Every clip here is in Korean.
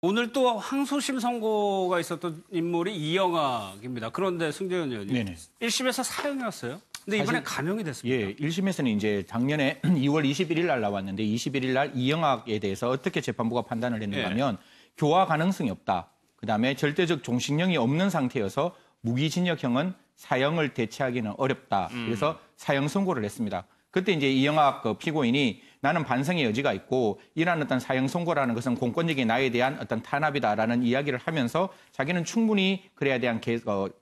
오늘 또 항소심 선고가 있었던 인물이 이영학입니다. 그런데 승재현 의원님, 네네. 1심에서 사형이었어요. 근데 이번에 감형이 됐습니다. 예, 1심에서는 이제 작년에 2월 21일 날 나왔는데 21일 날 이영학에 대해서 어떻게 재판부가 판단을 했는가 하면 교화 가능성이 없다. 그다음에 절대적 종신형이 없는 상태여서 무기징역형은 사형을 대체하기는 어렵다. 그래서 사형 선고를 했습니다. 그때 이제 이영학 피고인이 나는 반성의 여지가 있고 이러한 어떤 사형 선고라는 것은 공권력이 나에 대한 어떤 탄압이다라는 이야기를 하면서 자기는 충분히 그래야 대한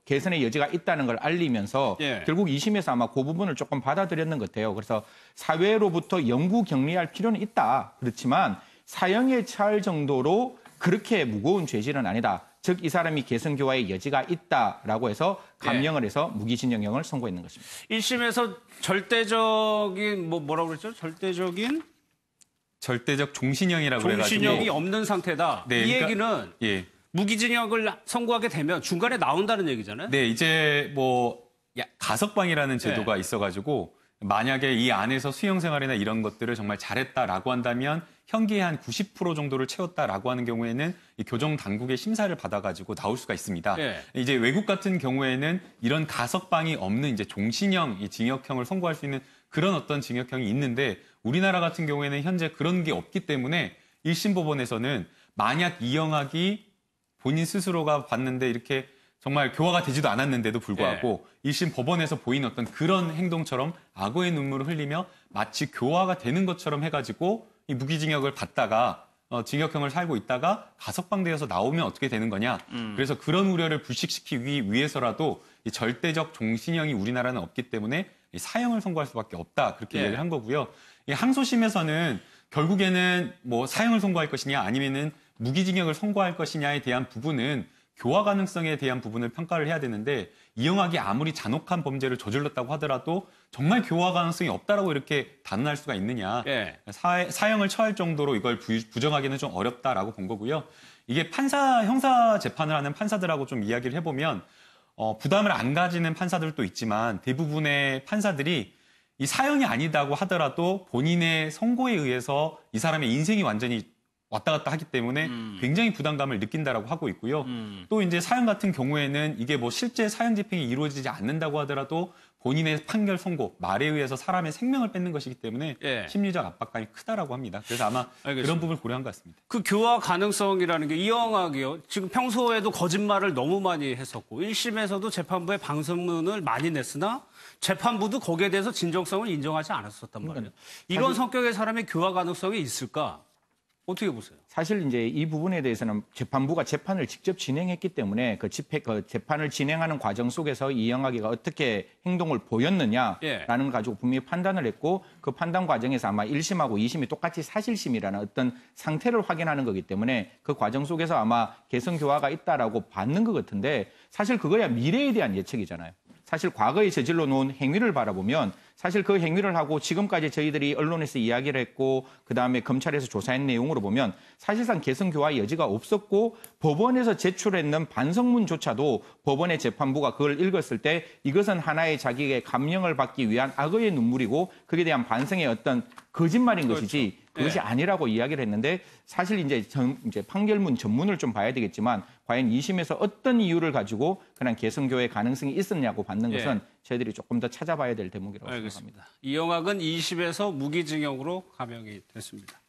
개선의 여지가 있다는 걸 알리면서 결국 2심에서 아마 그 부분을 조금 받아들였는 것 같아요. 그래서 사회로부터 영구 격리할 필요는 있다. 그렇지만 사형에 처할 정도로 그렇게 무거운 죄질은 아니다. 즉 이 사람이 개선 교화의 여지가 있다라고 해서 감형을 해서 무기징역형을 선고했는 것입니다. 1심에서 절대적인 뭐라고 그랬죠? 절대적 종신형이라고 그래가지고 종신형이 없는 상태다. 네, 이 그러니까, 얘기는 무기징역을 선고하게 되면 중간에 나온다는 얘기잖아요. 네, 이제 뭐 가석방이라는 제도가 있어가지고 만약에 이 안에서 수용 생활이나 이런 것들을 정말 잘했다라고 한다면 형기의 한 90% 정도를 채웠다라고 하는 경우에는 이 교정 당국의 심사를 받아가지고 나올 수가 있습니다. 이제 외국 같은 경우에는 이런 가석방이 없는 이제 종신형, 이 징역형을 선고할 수 있는 그런 어떤 징역형이 있는데 우리나라 같은 경우에는 현재 그런 게 없기 때문에 1심 법원에서는 만약 이영학이 본인 스스로가 봤는데 이렇게 정말 교화가 되지도 않았는데도 불구하고 1심 법원에서 보인 어떤 그런 행동처럼 악어의 눈물을 흘리며 마치 교화가 되는 것처럼 해가지고 이 무기징역을 받다가 징역형을 살고 있다가 가석방되어서 나오면 어떻게 되는 거냐. 그래서 그런 우려를 불식시키기 위해서라도 이 절대적 종신형이 우리나라는 없기 때문에 이 사형을 선고할 수밖에 없다. 그렇게 이야기를 한 거고요. 이 항소심에서는 결국에는 뭐 사형을 선고할 것이냐 아니면은 무기징역을 선고할 것이냐에 대한 부분은 교화 가능성에 대한 부분을 평가를 해야 되는데 이영학이 아무리 잔혹한 범죄를 저질렀다고 하더라도 정말 교화 가능성이 없다라고 이렇게 단언할 수가 있느냐. 사형을 처할 정도로 이걸 부정하기는 좀 어렵다라고 본 거고요. 이게 형사 재판을 하는 판사들하고 좀 이야기를 해보면 부담을 안 가지는 판사들도 있지만 대부분의 판사들이 이 사형이 아니다고 하더라도 본인의 선고에 의해서 이 사람의 인생이 완전히 왔다 갔다 하기 때문에 굉장히 부담감을 느낀다라고 하고 있고요. 또 이제 사형 같은 경우에는 이게 뭐 실제 사형 집행이 이루어지지 않는다고 하더라도 본인의 판결 선고, 말에 의해서 사람의 생명을 뺏는 것이기 때문에 심리적 압박감이 크다라고 합니다. 그래서 아마 그런 부분을 고려한 것 같습니다. 그 교화 가능성이라는 게 이영학이요. 지금 평소에도 거짓말을 너무 많이 했었고 1심에서도 재판부에 방송문을 많이 냈으나 재판부도 거기에 대해서 진정성을 인정하지 않았었단 말이에요. 이런 성격의 사람의 교화 가능성이 있을까? 어떻게 보세요? 사실 이제 이 부분에 대해서는 재판부가 재판을 직접 진행했기 때문에 그 재판을 진행하는 과정 속에서 이영학이가 어떻게 행동을 보였느냐라는 걸 가지고 분명히 판단을 했고 그 판단 과정에서 아마 1심하고 2심이 똑같이 사실심이라는 어떤 상태를 확인하는 거기 때문에 그 과정 속에서 아마 개선 교화가 있다라고 봤는 것 같은데 사실 그거야 미래에 대한 예측이잖아요. 사실 과거에 저질러 놓은 행위를 바라보면 사실 그 행위를 하고 지금까지 저희들이 언론에서 이야기를 했고 그다음에 검찰에서 조사한 내용으로 보면 사실상 개선 교화의 여지가 없었고 법원에서 제출했는 반성문조차도 법원의 재판부가 그걸 읽었을 때 이것은 하나의 자기의 감형을 받기 위한 악어의 눈물이고 그에 대한 반성의 어떤 거짓말인 것이지 그것이 아니라고 이야기를 했는데 사실 이제 판결문 전문을 좀 봐야 되겠지만 과연 2심에서 어떤 이유를 가지고 그냥 개선교의 가능성이 있었냐고 받는 것은 저희들이 조금 더 찾아봐야 될 대목이라고 생각합니다. 이영학은 2심에서 무기징역으로 감형이 됐습니다.